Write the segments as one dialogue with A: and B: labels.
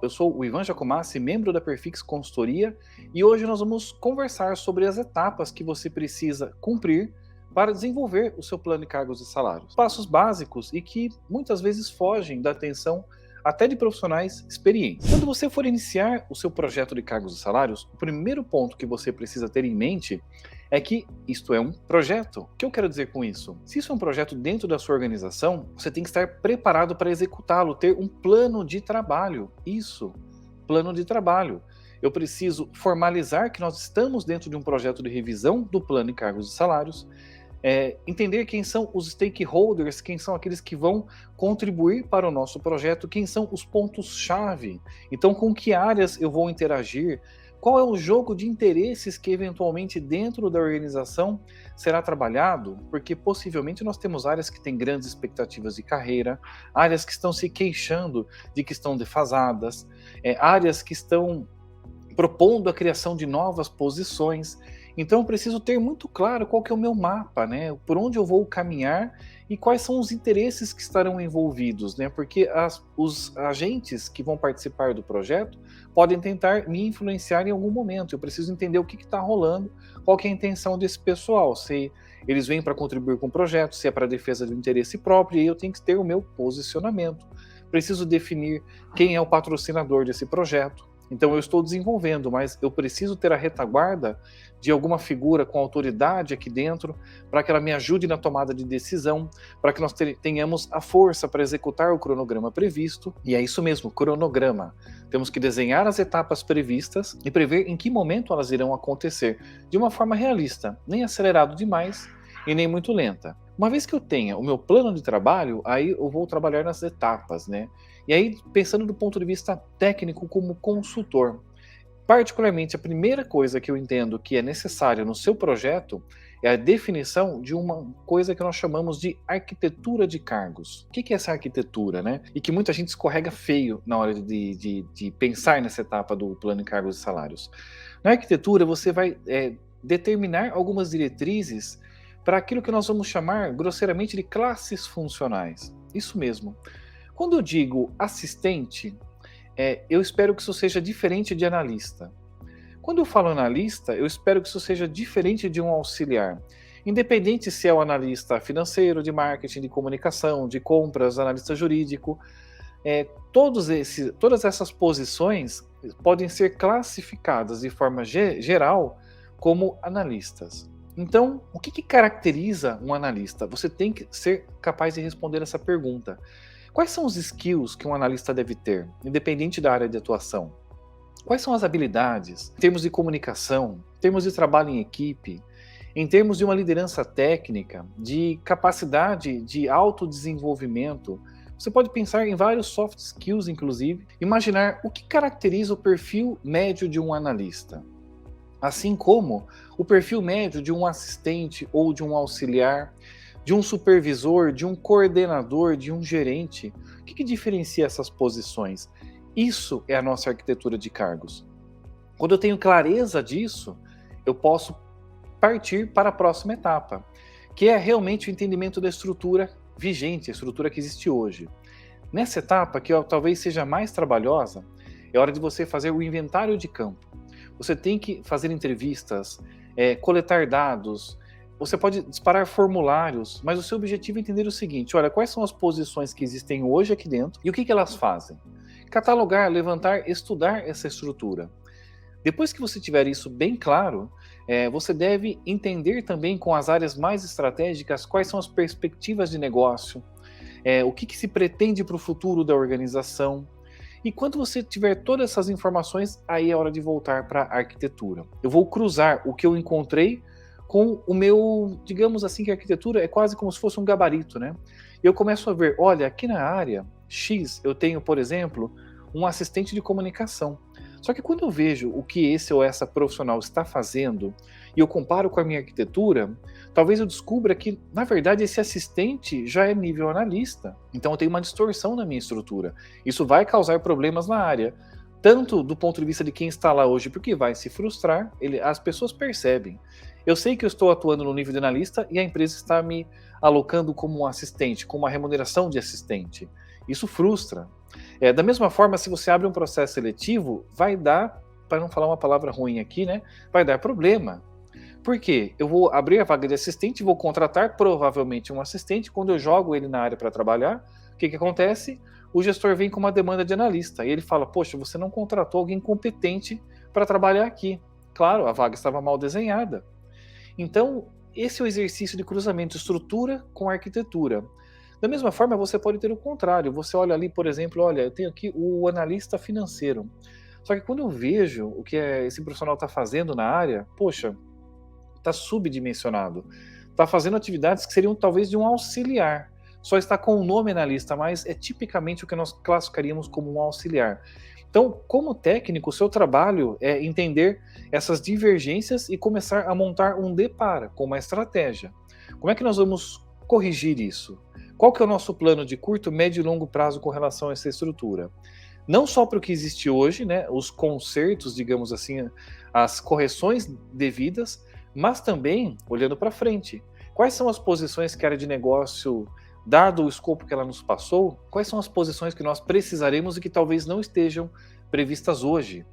A: eu sou o Ivan Giacomassi, membro da Perfix Consultoria, e hoje nós vamos conversar sobre as etapas que você precisa cumprir para desenvolver o seu plano de cargos e salários. Passos básicos e que muitas vezes fogem da atenção até de profissionais experientes. Quando você for iniciar o seu projeto de cargos e salários, o primeiro ponto que você precisa ter em mente é que isto é um projeto. O que eu quero dizer com isso? Se isso é um projeto dentro da sua organização, você tem que estar preparado para executá-lo, ter um plano de trabalho. Isso, plano de trabalho. Eu preciso formalizar que nós estamos dentro de um projeto de revisão do plano de cargos e salários, entender quem são os stakeholders, quem são aqueles que vão contribuir para o nosso projeto, quem são os pontos-chave, então com que áreas eu vou interagir, qual é o jogo de interesses que eventualmente dentro da organização será trabalhado, porque possivelmente nós temos áreas que têm grandes expectativas de carreira, áreas que estão se queixando de que estão defasadas, áreas que estão propondo a criação de novas posições. Então eu preciso ter muito claro qual que é o meu mapa, né? Por onde eu vou caminhar e quais são os interesses que estarão envolvidos, né? Porque os agentes que vão participar do projeto podem tentar me influenciar em algum momento. Eu preciso entender o que está rolando, qual que é a intenção desse pessoal, se eles vêm para contribuir com o projeto, se é para a defesa do interesse próprio, e eu tenho que ter o meu posicionamento. Preciso definir quem é o patrocinador desse projeto. Então eu estou desenvolvendo, mas eu preciso ter a retaguarda de alguma figura com autoridade aqui dentro, para que ela me ajude na tomada de decisão, para que nós tenhamos a força para executar o cronograma previsto. E é isso mesmo, cronograma. Temos que desenhar as etapas previstas e prever em que momento elas irão acontecer, de uma forma realista, nem acelerado demais e nem muito lenta. Uma vez que eu tenha o meu plano de trabalho, aí eu vou trabalhar nas etapas, né? E aí, pensando do ponto de vista técnico como consultor, particularmente a primeira coisa que eu entendo que é necessária no seu projeto é a definição de uma coisa que nós chamamos de arquitetura de cargos. O que é essa arquitetura, né? E que muita gente escorrega feio na hora de pensar nessa etapa do plano de cargos e salários. Na arquitetura, você vai determinar algumas diretrizes para aquilo que nós vamos chamar grosseiramente de classes funcionais. Isso mesmo. Quando eu digo assistente, eu espero que isso seja diferente de analista. Quando eu falo analista, eu espero que isso seja diferente de um auxiliar. Independente se é o analista financeiro, de marketing, de comunicação, de compras, analista jurídico, todas essas posições podem ser classificadas de forma geral como analistas. Então, o que caracteriza um analista? Você tem que ser capaz de responder essa pergunta. Quais são os skills que um analista deve ter, independente da área de atuação? Quais são as habilidades, em termos de comunicação, em termos de trabalho em equipe, em termos de uma liderança técnica, de capacidade de autodesenvolvimento? Você pode pensar em vários soft skills, inclusive, imaginar o que caracteriza o perfil médio de um analista. Assim como o perfil médio de um assistente ou de um auxiliar, de um supervisor, de um coordenador, de um gerente. O que diferencia essas posições? Isso é a nossa arquitetura de cargos. Quando eu tenho clareza disso, eu posso partir para a próxima etapa, que é realmente o entendimento da estrutura vigente, a estrutura que existe hoje. Nessa etapa, que talvez seja mais trabalhosa, é hora de você fazer o inventário de campo. Você tem que fazer entrevistas, coletar dados. Você pode disparar formulários, mas o seu objetivo é entender o seguinte: olha, quais são as posições que existem hoje aqui dentro e o que elas fazem? Catalogar, levantar, estudar essa estrutura. Depois que você tiver isso bem claro, você deve entender também com as áreas mais estratégicas quais são as perspectivas de negócio, o que se pretende para o futuro da organização. E quando você tiver todas essas informações, aí é hora de voltar para a arquitetura. Eu vou cruzar o que eu encontrei com o meu, digamos assim, que a arquitetura é quase como se fosse um gabarito, né? E eu começo a ver, olha, aqui na área X eu tenho, por exemplo, um assistente de comunicação. Só que quando eu vejo o que esse ou essa profissional está fazendo e eu comparo com a minha arquitetura, talvez eu descubra que, na verdade, esse assistente já é nível analista. Então eu tenho uma distorção na minha estrutura. Isso vai causar problemas na área, tanto do ponto de vista de quem está lá hoje, porque vai se frustrar, as pessoas percebem. Eu sei que eu estou atuando no nível de analista e a empresa está me alocando como um assistente, com uma remuneração de assistente. Isso frustra. Da mesma forma, se você abre um processo seletivo, vai dar, para não falar uma palavra ruim aqui, né, vai dar problema. Por quê? Eu vou abrir a vaga de assistente, vou contratar provavelmente um assistente, quando eu jogo ele na área para trabalhar, o que acontece? O gestor vem com uma demanda de analista, e ele fala, poxa, você não contratou alguém competente para trabalhar aqui. Claro, a vaga estava mal desenhada. Então, esse é o exercício de cruzamento, estrutura com arquitetura. Da mesma forma, você pode ter o contrário. Você olha ali, por exemplo, olha, eu tenho aqui o analista financeiro. Só que quando eu vejo o que esse profissional está fazendo na área, poxa, está subdimensionado. Está fazendo atividades que seriam talvez de um auxiliar. Só está com o nome analista, mas é tipicamente o que nós classificaríamos como um auxiliar. Então, como técnico, o seu trabalho é entender essas divergências e começar a montar um depara com uma estratégia. Como é que nós vamos corrigir isso? Qual que é o nosso plano de curto, médio e longo prazo com relação a essa estrutura? Não só para o que existe hoje, né, os consertos, digamos assim, as correções devidas, mas também olhando para frente. Quais são as posições que a área de negócio, dado o escopo que ela nos passou, quais são as posições que nós precisaremos e que talvez não estejam previstas hoje?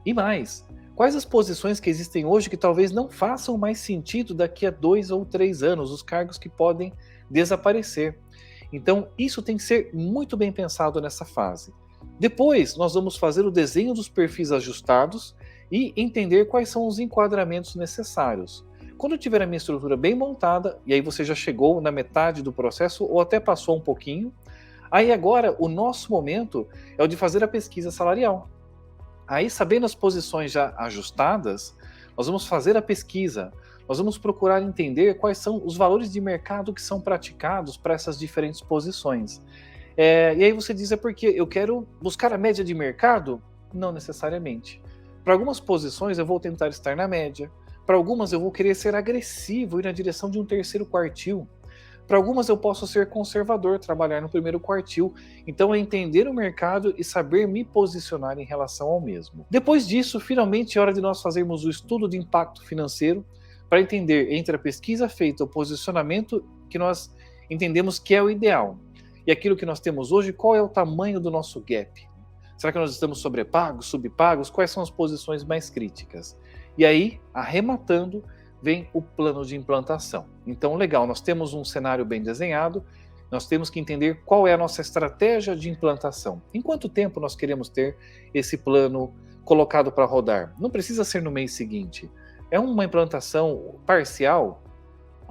A: E mais, quais as posições que existem hoje que talvez não façam mais sentido daqui a 2 ou 3 anos, os cargos que podem desaparecer? Então, isso tem que ser muito bem pensado nessa fase. Depois, nós vamos fazer o desenho dos perfis ajustados e entender quais são os enquadramentos necessários. Quando eu tiver a minha estrutura bem montada, e aí você já chegou na metade do processo ou até passou um pouquinho, aí agora o nosso momento é o de fazer a pesquisa salarial. Aí, sabendo as posições já ajustadas, nós vamos fazer a pesquisa, nós vamos procurar entender quais são os valores de mercado que são praticados para essas diferentes posições. E aí você diz, é porque eu quero buscar a média de mercado? Não necessariamente. Para algumas posições eu vou tentar estar na média, para algumas eu vou querer ser agressivo, ir na direção de um terceiro quartil. Para algumas eu posso ser conservador, trabalhar no primeiro quartil. Então é entender o mercado e saber me posicionar em relação ao mesmo. Depois disso, finalmente é hora de nós fazermos o estudo de impacto financeiro para entender entre a pesquisa feita, o posicionamento que nós entendemos que é o ideal e aquilo que nós temos hoje, qual é o tamanho do nosso gap? Será que nós estamos sobrepagos, subpagos? Quais são as posições mais críticas? E aí, arrematando, vem o plano de implantação. Então, legal, nós temos um cenário bem desenhado, nós temos que entender qual é a nossa estratégia de implantação. Em quanto tempo nós queremos ter esse plano colocado para rodar? Não precisa ser no mês seguinte. É uma implantação parcial?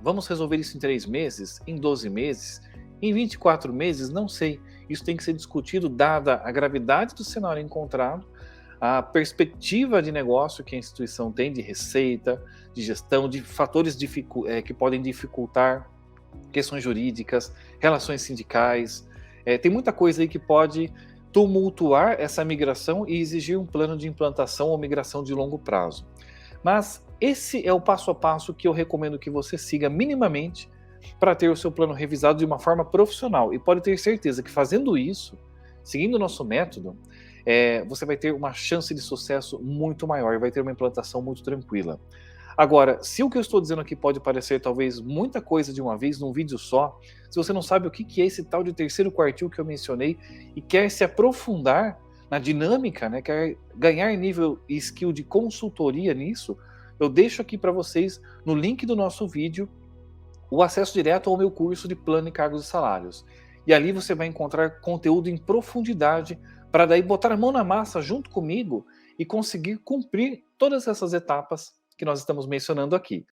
A: Vamos resolver isso em 3 meses? Em 12 meses? Em 24 meses? Não sei. Isso tem que ser discutido dada a gravidade do cenário encontrado, a perspectiva de negócio que a instituição tem, de receita, de gestão, de fatores que podem dificultar, questões jurídicas, relações sindicais. Tem muita coisa aí que pode tumultuar essa migração e exigir um plano de implantação ou migração de longo prazo. Mas esse é o passo a passo que eu recomendo que você siga minimamente para ter o seu plano revisado de uma forma profissional. E pode ter certeza que fazendo isso, seguindo o nosso método, você vai ter uma chance de sucesso muito maior, vai ter uma implantação muito tranquila. Agora, se o que eu estou dizendo aqui pode parecer talvez muita coisa de uma vez, num vídeo só, se você não sabe o que é esse tal de terceiro quartil que eu mencionei e quer se aprofundar na dinâmica, né, quer ganhar nível e skill de consultoria nisso, eu deixo aqui para vocês, no link do nosso vídeo, o acesso direto ao meu curso de plano de cargos e salários. E ali você vai encontrar conteúdo em profundidade para daí botar a mão na massa junto comigo e conseguir cumprir todas essas etapas que nós estamos mencionando aqui.